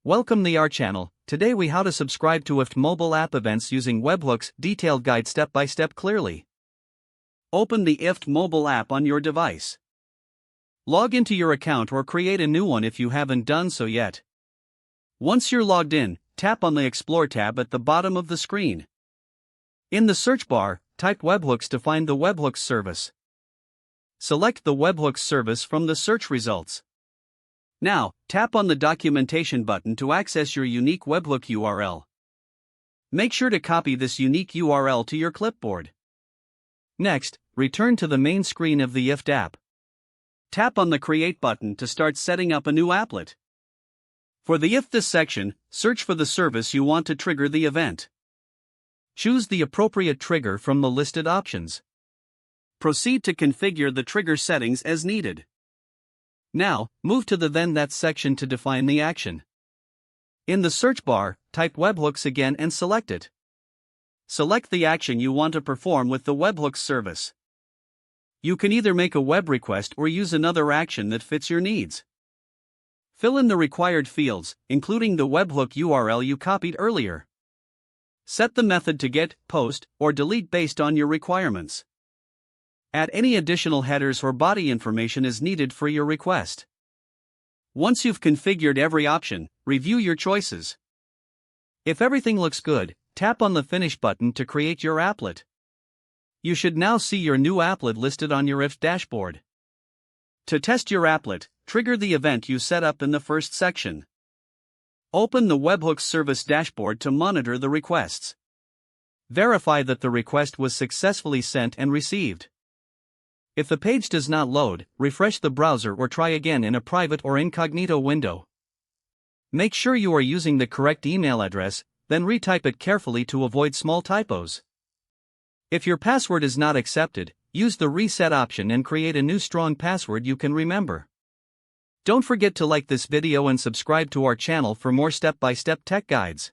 Welcome to our channel. Today we how to subscribe to IFTTT mobile app events using Webhooks, detailed guide step by step clearly. Open the IFTTT mobile app on your device. Log into your account or create a new one if you haven't done so yet. Once you're logged in, tap on the Explore tab at the bottom of the screen. In the search bar, type Webhooks to find the Webhooks service. Select the Webhooks service from the search results. Now, tap on the documentation button to access your unique webhook URL. Make sure to copy this unique URL to your clipboard. Next, return to the main screen of the IFTTT app. Tap on the Create button to start setting up a new applet. For the IFTTT section, search for the service you want to trigger the event. Choose the appropriate trigger from the listed options. Proceed to configure the trigger settings as needed. Now, move to the Then That section to define the action. In the search bar, type Webhooks again and select it. Select the action you want to perform with the Webhooks service. You can either make a web request or use another action that fits your needs. Fill in the required fields, including the webhook URL you copied earlier. Set the method to get, post, or delete based on your requirements. Add any additional headers or body information as needed for your request. Once you've configured every option, review your choices. If everything looks good, tap on the Finish button to create your applet. You should now see your new applet listed on your IFTTT dashboard. To test your applet, trigger the event you set up in the first section. Open the Webhooks service dashboard to monitor the requests. Verify that the request was successfully sent and received. If the page does not load, refresh the browser or try again in a private or incognito window. Make sure you are using the correct email address, then retype it carefully to avoid small typos. If your password is not accepted, use the reset option and create a new strong password you can remember. Don't forget to like this video and subscribe to our channel for more step-by-step tech guides.